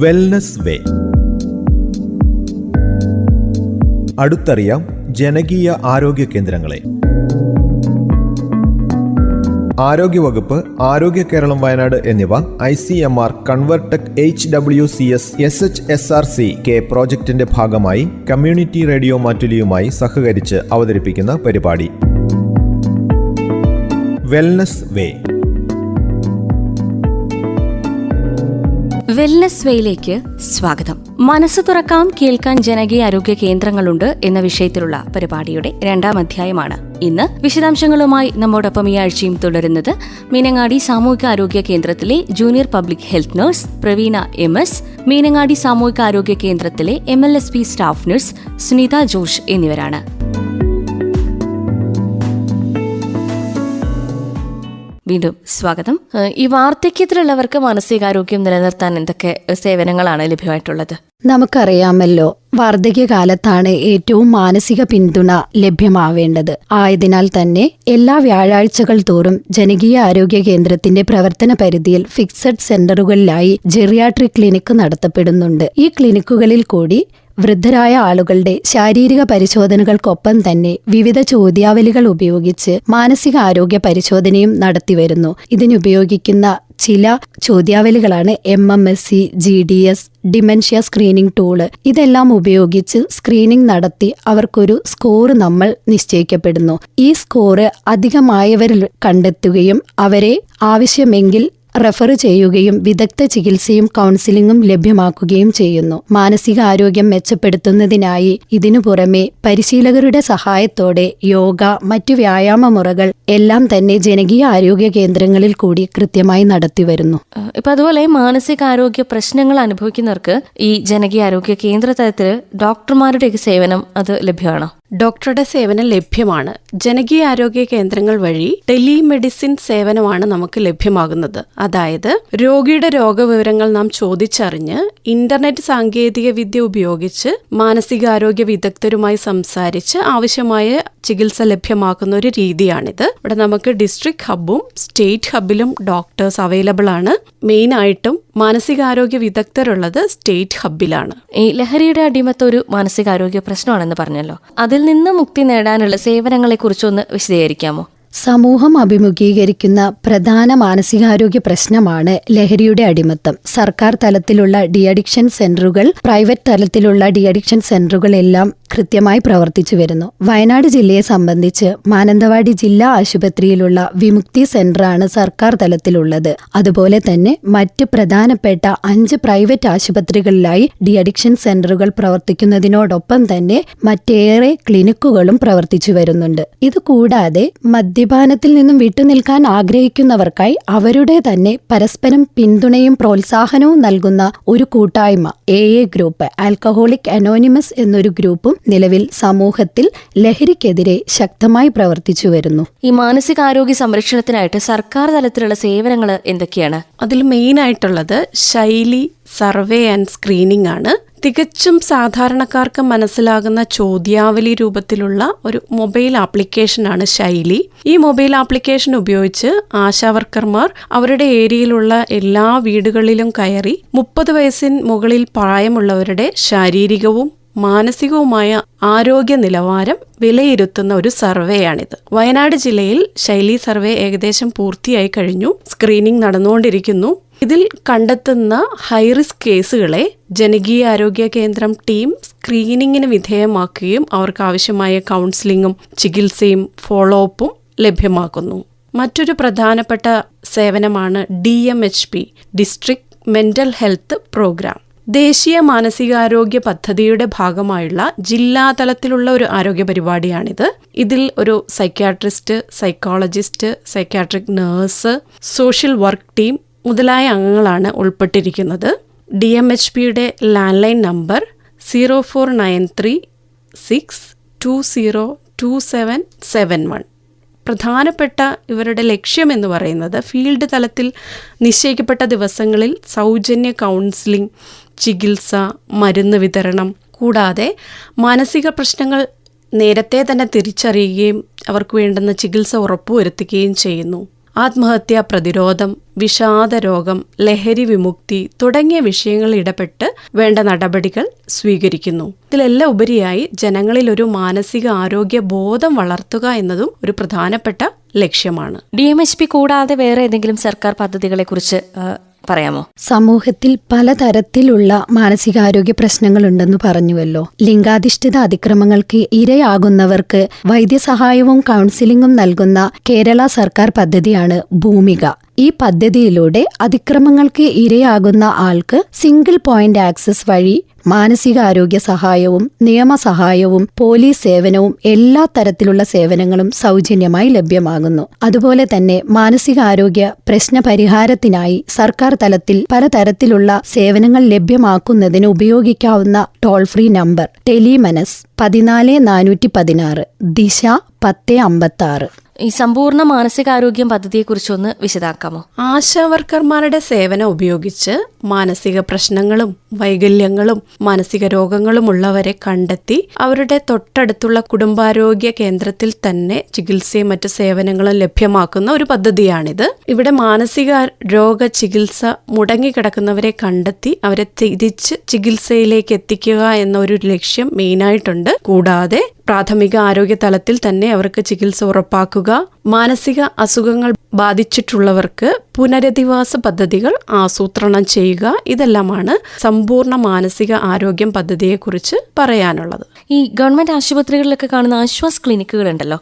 Wellness വേ. അടുത്തറിയാം ജനകീയ ആരോഗ്യ കേന്ദ്രങ്ങളെ. ആരോഗ്യവകുപ്പ്, ആരോഗ്യ കേരളം വയനാട് എന്നിവ ICMR, കൺവർടെക്, HWCS, SHSRC-K പ്രോജക്റ്റിന്റെ ഭാഗമായി കമ്മ്യൂണിറ്റി റേഡിയോ മാറ്റുലിയുമായി സഹകരിച്ച് അവതരിപ്പിക്കുന്ന പരിപാടി വെൽനസ് വേ. വെൽനസ് വേയിലേക്ക് സ്വാഗതം. മനസ്സ് തുറക്കാം, കേൾക്കാൻ ജനകീയ ആരോഗ്യ കേന്ദ്രങ്ങളുണ്ട് എന്ന വിഷയത്തിലുള്ള പരിപാടിയുടെ 2ാം അധ്യായമാണ് ഇന്ന്. വിശദാംശങ്ങളുമായി നമ്മോടൊപ്പം ഈ ആഴ്ചയും തുടരുന്നത് മീനങ്ങാടി സാമൂഹിക ആരോഗ്യ കേന്ദ്രത്തിലെ junior public health nurse Praveena MS, Meenangadi സാമൂഹിക ആരോഗ്യ കേന്ദ്രത്തിലെ MLSP staff nurse Sunitha Josh എന്നിവരാണ്. വീണ്ടും സ്വാഗതം. ഈ വാർദ്ധക്യത്തിലുള്ളവർക്ക് മാനസികാരോഗ്യം നിലനിർത്താൻ എന്തൊക്കെ സേവനങ്ങളാണ് ലഭ്യമായിട്ടുള്ളത്? നമുക്കറിയാമല്ലോ, വാർദ്ധക്യകാലത്താണ് ഏറ്റവും മാനസിക പിന്തുണ ലഭ്യമാവേണ്ടത്. ആയതിനാൽ തന്നെ എല്ലാ വ്യാഴാഴ്ചകൾ തോറും ജനകീയ ആരോഗ്യ കേന്ദ്രത്തിന്റെ പ്രവർത്തന പരിധിയിൽ ഫിക്സഡ് സെന്ററുകളിലായി ജെറിയാട്രിക് ക്ലിനിക്ക് നടത്തപ്പെടുന്നുണ്ട്. ഈ ക്ലിനിക്കുകളിൽ കൂടി വൃദ്ധരായ ആളുകളുടെ ശാരീരിക പരിശോധനകൾക്കൊപ്പം തന്നെ വിവിധ ചോദ്യാവലികൾ ഉപയോഗിച്ച് മാനസിക ആരോഗ്യ പരിശോധനയും നടത്തിവരുന്നു. ഇതിനുപയോഗിക്കുന്ന ചില ചോദ്യാവലികളാണ് MMSE, GDS, dementia screening tool. ഇതെല്ലാം ഉപയോഗിച്ച് സ്ക്രീനിംഗ് നടത്തി അവർക്കൊരു സ്കോർ നമ്മൾ നിശ്ചയിക്കപ്പെടുന്നു. ഈ സ്കോർ അധികമായവരിൽ കണ്ടെത്തുകയും അവരെ ആവശ്യമെങ്കിൽ റെഫർ ചെയ്യുകയും വിദഗ്ധ ചികിത്സയും കൗൺസിലിംഗും ലഭ്യമാക്കുകയും ചെയ്യുന്നു. മാനസിക ആരോഗ്യം മെച്ചപ്പെടുത്തുന്നതിനായി ഇതിനു പുറമെ പരിശീലകരുടെ സഹായത്തോടെ യോഗ, മറ്റു വ്യായാമ മുറകൾ എല്ലാം തന്നെ ജനകീയ ആരോഗ്യ കേന്ദ്രങ്ങളിൽ കൂടി കൃത്യമായി നടത്തിവരുന്നു. ഇപ്പൊ അതുപോലെ മാനസികാരോഗ്യ പ്രശ്നങ്ങൾ അനുഭവിക്കുന്നവർക്ക് ഈ ജനകീയ ആരോഗ്യ കേന്ദ്ര തലത്തിൽ ഡോക്ടർമാരുടെ സേവനം അത് ലഭ്യമാണോ? ഡോക്ടറുടെ സേവനം ലഭ്യമാണ്. ജനകീയ ആരോഗ്യ കേന്ദ്രങ്ങൾ വഴി ടെലിമെഡിസിൻ സേവനമാണ് നമുക്ക് ലഭ്യമാകുന്നത്. അതായത് രോഗിയുടെ രോഗവിവരങ്ങൾ നാം ചോദിച്ചറിഞ്ഞ് ഇന്റർനെറ്റ് സാങ്കേതിക വിദ്യ ഉപയോഗിച്ച് മാനസികാരോഗ്യ വിദഗ്ധരുമായി സംസാരിച്ച് ആവശ്യമായ ചികിത്സ ലഭ്യമാക്കുന്ന ഒരു രീതിയാണിത്. ഇവിടെ നമുക്ക് ഡിസ്ട്രിക്ട് ഹബ്ബും സ്റ്റേറ്റ് ഹബ്ബിലും ഡോക്ടേഴ്സ് അവൈലബിൾ ആണ്. മെയിനായിട്ടും മാനസികാരോഗ്യ വിദഗ്ധരുള്ളത് സ്റ്റേറ്റ് ഹബ്ബിലാണ്. ഈ ലഹരിയുടെ അടിമത്ത ഒരു മാനസികാരോഗ്യ പ്രശ്നമാണെന്ന് പറഞ്ഞല്ലോ, അതിൽ നിന്ന് മുക്തി നേടാനുള്ള സേവനങ്ങളെ കുറിച്ചൊന്ന് വിശദീകരിക്കാമോ? സമൂഹം അഭിമുഖീകരിക്കുന്ന പ്രധാന മാനസികാരോഗ്യ പ്രശ്നമാണ് ലഹരിയുടെ അടിമത്തം. സർക്കാർ തലത്തിലുള്ള ഡിഅഡിക്ഷൻ സെന്ററുകൾ, പ്രൈവറ്റ് തലത്തിലുള്ള ഡിഅഡിക്ഷൻ സെന്ററുകൾ എല്ലാം കൃത്യമായി പ്രവർത്തിച്ചു വരുന്നു. വയനാട് ജില്ലയെ സംബന്ധിച്ച് മാനന്തവാടി ജില്ലാ ആശുപത്രിയിലുള്ള വിമുക്തി സെന്ററാണ് സർക്കാർ തലത്തിലുള്ളത്. അതുപോലെ തന്നെ മറ്റ് പ്രധാനപ്പെട്ട 5 പ്രൈവറ്റ് ആശുപത്രികളിലായി ഡിഅഡിക്ഷൻ സെന്ററുകൾ പ്രവർത്തിക്കുന്നതിനോടൊപ്പം തന്നെ മറ്റേറെ ക്ലിനിക്കുകളും പ്രവർത്തിച്ചു വരുന്നുണ്ട്. ഇതുകൂടാതെ മദ്യപാനത്തിൽ നിന്നും വിട്ടുനിൽക്കാൻ ആഗ്രഹിക്കുന്നവർക്കായി അവരുടെ തന്നെ പരസ്പരം പിന്തുണയും പ്രോത്സാഹനവും നൽകുന്ന ഒരു കൂട്ടായ്മ AA ഗ്രൂപ്പ്, ആൽക്കഹോളിക് അനോണിമസ് എന്നൊരു ഗ്രൂപ്പും നിലവിൽ സമൂഹത്തിൽ ലഹരിക്കെതിരെ ശക്തമായി പ്രവർത്തിച്ചു വരുന്നു. ഈ മാനസികാരോഗ്യ സംരക്ഷണത്തിനായിട്ട് സർക്കാർ തലത്തിലുള്ള സേവനങ്ങൾ എന്തൊക്കെയാണ്? അതിൽ മെയിൻ ആയിട്ടുള്ളത് ശൈലി സർവേ ആൻഡ് സ്ക്രീനിംഗ് ആണ്. തികച്ചും സാധാരണക്കാർക്ക് മനസ്സിലാകുന്ന ചോദ്യാവലി രൂപത്തിലുള്ള ഒരു മൊബൈൽ ആപ്ലിക്കേഷനാണ് ശൈലി. ഈ മൊബൈൽ ആപ്ലിക്കേഷൻ ഉപയോഗിച്ച് ആശാവർക്കർമാർ അവരുടെ ഏരിയയിലുള്ള എല്ലാ വീടുകളിലും കയറി 30 വയസ്സിന് മുകളിൽ പ്രായമുള്ളവരുടെ ശാരീരികവും മാനസികവുമായ ആരോഗ്യ നിലവാരം വിലയിരുത്തുന്ന ഒരു സർവേയാണിത്. വയനാട് ജില്ലയിൽ ശൈലി സർവേ ഏകദേശം പൂർത്തിയായി കഴിഞ്ഞു. സ്ക്രീനിംഗ് നടന്നുകൊണ്ടിരിക്കുന്നു. ഇതിൽ കണ്ടെത്തുന്ന ഹൈറിസ്ക് കേസുകളെ ജനകീയ ആരോഗ്യ കേന്ദ്രം ടീം സ്ക്രീനിങ്ങിന് വിധേയമാക്കുകയും അവർക്ക് ആവശ്യമായ കൗൺസിലിങ്ങും ചികിത്സയും ഫോളോ അപ്പും ലഭ്യമാക്കുന്നു. മറ്റൊരു പ്രധാനപ്പെട്ട സേവനമാണ് DMHP, district mental health programme. ദേശീയ മാനസികാരോഗ്യ പദ്ധതിയുടെ ഭാഗമായുള്ള ജില്ലാതലത്തിലുള്ള ഒരു ആരോഗ്യ പരിപാടിയാണിത്. ഇതിൽ ഒരു psychiatrist, psychologist, psychiatric nurse, social work team മുതലായ അംഗങ്ങളാണ് ഉൾപ്പെട്ടിരിക്കുന്നത്. DMHPയുടെ ലാൻഡ് ലൈൻ നമ്പർ 049362027771. പ്രധാനപ്പെട്ട ഇവരുടെ ലക്ഷ്യം എന്ന് പറയുന്നത് ഫീൽഡ് തലത്തിൽ നിശ്ചയിക്കപ്പെട്ട ദിവസങ്ങളിൽ സൗജന്യ കൗൺസിലിംഗ്, ചികിത്സ, മരുന്ന് വിതരണം കൂടാതെ മാനസിക പ്രശ്നങ്ങൾ നേരത്തെ തന്നെ തിരിച്ചറിയുകയും അവർക്ക് വേണ്ടുന്ന ചികിത്സ ഉറപ്പുവരുത്തുകയും ചെയ്യുന്നു. ആത്മഹത്യാ പ്രതിരോധം, വിഷാദ രോഗം, ലഹരി വിമുക്തി തുടങ്ങിയ വിഷയങ്ങളിൽ ഇടപെട്ട് വേണ്ട നടപടികൾ സ്വീകരിക്കുന്നു. ഇതിലെല്ലാം ഉപരിയായി ജനങ്ങളിൽ ഒരു മാനസിക ആരോഗ്യ ബോധം വളർത്തുക എന്നതും ഒരു പ്രധാനപ്പെട്ട ലക്ഷ്യമാണ്. DMHP കൂടാതെ വേറെ ഏതെങ്കിലും സർക്കാർ പദ്ധതികളെ കുറിച്ച് പറയാമോ? സമൂഹത്തിൽ പലതരത്തിലുള്ള മാനസികാരോഗ്യ പ്രശ്നങ്ങളുണ്ടെന്ന് പറഞ്ഞുവല്ലോ. ലിംഗാധിഷ്ഠിത അതിക്രമങ്ങൾക്ക് ഇരയാകുന്നവർക്ക് വൈദ്യസഹായവും കൗൺസിലിംഗും നൽകുന്ന കേരള സർക്കാർ പദ്ധതിയാണ് ഭൂമിക. ഈ പദ്ധതിയിലൂടെ അതിക്രമങ്ങൾക്ക് ഇരയാകുന്ന ആൾക്ക് സിംഗിൾ പോയിന്റ് ആക്സസ് വഴി മാനസികാരോഗ്യ സഹായവും നിയമസഹായവും പോലീസ് സേവനവും എല്ലാ തരത്തിലുള്ള സേവനങ്ങളും സൗജന്യമായി ലഭ്യമാകുന്നു. അതുപോലെ തന്നെ മാനസികാരോഗ്യ പ്രശ്ന പരിഹാരത്തിനായി സർക്കാർ തലത്തിൽ പലതരത്തിലുള്ള സേവനങ്ങൾ ലഭ്യമാക്കുന്നതിന് ഉപയോഗിക്കാവുന്ന ടോൾ ഫ്രീ നമ്പർ ടെലിമനസ് 14416, ദിശ 1056. ഈ സമ്പൂർണ്ണ മാനസികാരോഗ്യം പദ്ധതിയെക്കുറിച്ച് ഒന്ന് വിശദാക്കാമോ? ആശാവർക്കർമാരുടെ സേവനം ഉപയോഗിച്ച് മാനസിക പ്രശ്നങ്ങളും വൈകല്യങ്ങളും മാനസിക രോഗങ്ങളും ഉള്ളവരെ കണ്ടെത്തി അവരുടെ തൊട്ടടുത്തുള്ള കുടുംബാരോഗ്യ കേന്ദ്രത്തിൽ തന്നെ ചികിത്സയും മറ്റു സേവനങ്ങളും ലഭ്യമാക്കുന്ന ഒരു പദ്ധതിയാണിത്. ഇവിടെ മാനസിക രോഗ ചികിത്സ മുടങ്ങിക്കിടക്കുന്നവരെ കണ്ടെത്തി അവരെ തിരിച്ച് ചികിത്സയിലേക്ക് എത്തിക്കുക എന്നൊരു ലക്ഷ്യം മെയിനായിട്ടുണ്ട്. കൂടാതെ പ്രാഥമിക ആരോഗ്യ തലത്തിൽ തന്നെ അവർക്ക് ചികിത്സ ഉറപ്പാക്കുക, മാനസിക അസുഖങ്ങൾ ബാധിച്ചിട്ടുള്ളവർക്ക് പുനരധിവാസ പദ്ധതികൾ ആസൂത്രണം ചെയ്യുക, ഇതെല്ലാമാണ് സമ്പൂർണ്ണ മാനസിക ആരോഗ്യം പദ്ധതിയെക്കുറിച്ച് പറയാനുള്ളത്. ഈ ഗവൺമെന്റ് ആശുപത്രികളിലൊക്കെ കാണുന്ന ആശ്വാസ് ക്ലിനിക്കുകൾ ഉണ്ടല്ലോ,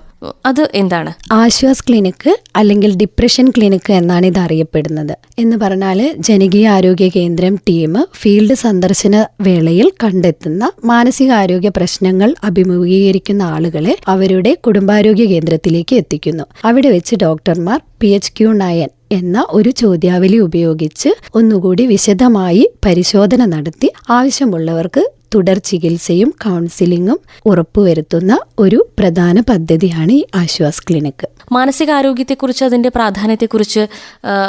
അത് എന്താണ്? ആശ്വാസ് ക്ലിനിക്ക് അല്ലെങ്കിൽ ഡിപ്രഷൻ ക്ലിനിക്ക് എന്നാണ് ഇത് അറിയപ്പെടുന്നത്. എന്ന് പറഞ്ഞാൽ ജനകീയ ആരോഗ്യ കേന്ദ്രം ടീം ഫീൽഡ് സന്ദർശന വേളയിൽ കണ്ടെത്തുന്ന മാനസികാരോഗ്യ പ്രശ്നങ്ങൾ അഭിമുഖീകരിക്കുന്ന ആളുകളെ അവരുടെ കുടുംബാരോഗ്യ കേന്ദ്രത്തിലേക്ക് എത്തിക്കുന്നു. അവിടെ വെച്ച് ഡോക്ടർമാർ PHQ-9 എന്ന ഒരു ചോദ്യാവലി ഉപയോഗിച്ച് ഒന്നുകൂടി വിശദമായി പരിശോധന നടത്തി ആവശ്യമുള്ളവർക്ക് തുടർ ചികിത്സയും കൗൺസിലിങ്ങും ഉറപ്പുവരുത്തുന്ന ഒരു പ്രധാന പദ്ധതിയാണ് ഈ ആശ്വാസ് ക്ലിനിക്ക്. മാനസികാരോഗ്യത്തെക്കുറിച്ച്, അതിന്റെ പ്രാധാന്യത്തെക്കുറിച്ച്,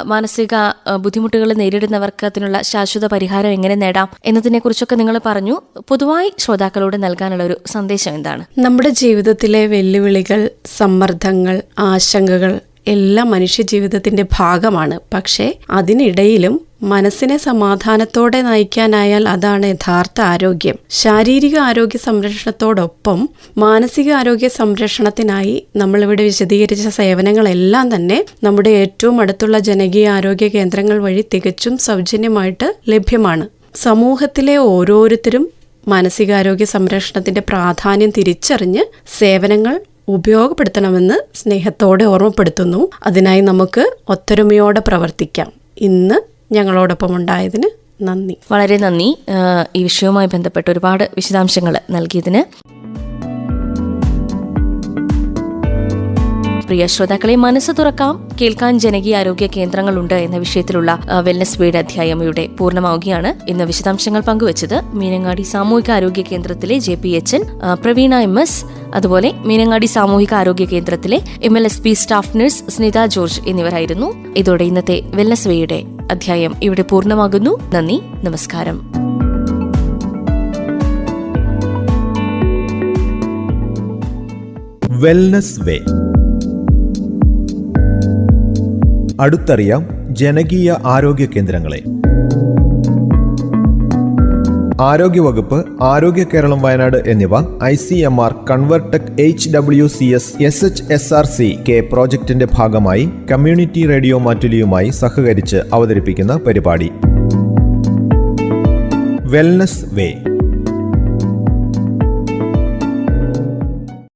മാനസിക ബുദ്ധിമുട്ടുകൾ നേരിടുന്നവർക്ക് അതിനുള്ള ശാശ്വത പരിഹാരം എങ്ങനെ നേടാം എന്നതിനെക്കുറിച്ചൊക്കെ നിങ്ങൾ പറഞ്ഞു. പൊതുവായി ശ്രോതാക്കളോട് നൽകാനുള്ള ഒരു സന്ദേശം എന്താണ്? നമ്മുടെ ജീവിതത്തിലെ വെല്ലുവിളികൾ, സമ്മർദ്ദങ്ങൾ, ആശങ്കകൾ എല്ലാം മനുഷ്യ ജീവിതത്തിന്റെ ഭാഗമാണ്. പക്ഷേ അതിനിടയിലും മനസ്സിനെ സമാധാനത്തോടെ നയിക്കാനായാൽ അതാണ് യഥാർത്ഥ ആരോഗ്യം. ശാരീരിക ആരോഗ്യ സംരക്ഷണത്തോടൊപ്പം മാനസിക ആരോഗ്യ സംരക്ഷണത്തിനായി നമ്മളിവിടെ വിശദീകരിച്ച സേവനങ്ങളെല്ലാം തന്നെ നമ്മുടെ ഏറ്റവും അടുത്തുള്ള ജനകീയ ആരോഗ്യ കേന്ദ്രങ്ങൾ വഴി തികച്ചും സൗജന്യമായിട്ട് ലഭ്യമാണ്. സമൂഹത്തിലെ ഓരോരുത്തരും മാനസികാരോഗ്യ സംരക്ഷണത്തിന്റെ പ്രാധാന്യം തിരിച്ചറിഞ്ഞ് സേവനങ്ങൾ ഉപയോഗപ്പെടുത്തണമെന്ന് സ്നേഹത്തോടെ ഓർമ്മപ്പെടുത്തുന്നു. അതിനായി നമുക്ക് ഒത്തൊരുമയോടെ പ്രവർത്തിക്കാം. ഇന്ന് ഞങ്ങളോടൊപ്പം ഉണ്ടായതിന് നന്ദി. വളരെ നന്ദി. ഈ വിഷയവുമായി ബന്ധപ്പെട്ട് ഒരുപാട് വിശദാംശങ്ങൾ നൽകിയതിന്. പ്രിയ ശ്രോതാക്കളെ, മനസ്സ് തുറക്കാം, കേൾക്കാൻ ജനകീയ ആരോഗ്യ കേന്ദ്രങ്ങളുണ്ട് എന്ന വിഷയത്തിലുള്ള വെൽനസ് വേയുടെ അധ്യായം ഇവിടെ പൂർണ്ണമാവുകയാണ്. ഇന്ന് വിശദാംശങ്ങൾ പങ്കുവച്ചത് മീനങ്ങാടി സാമൂഹിക ആരോഗ്യ കേന്ദ്രത്തിലെ JPHN പ്രവീണ MS, അതുപോലെ മീനങ്ങാടി സാമൂഹിക ആരോഗ്യ കേന്ദ്രത്തിലെ MLSP സ്റ്റാഫ് നഴ്സ് സ്നിത ജോർജ് എന്നിവരായിരുന്നു. ഇതോടെ ഇന്നത്തെ വെൽനസ് വേയുടെ അധ്യായം ഇവിടെ പൂർണ്ണമാകുന്നു. നന്ദി, നമസ്കാരം. വെൽനസ് വേ. അടുത്തറിയാം ജനകീയ ആരോഗ്യ കേന്ദ്രങ്ങളെ. ആരോഗ്യവകുപ്പ്, ആരോഗ്യ കേരളം വയനാട് എന്നിവ ICMR കൺവർടെക് HWCS SHSRC പ്രോജക്റ്റിന്റെ ഭാഗമായി കമ്മ്യൂണിറ്റി റേഡിയോ മാറ്റുലിയുമായി സഹകരിച്ച് അവതരിപ്പിക്കുന്ന പരിപാടി വെൽനസ് വേ.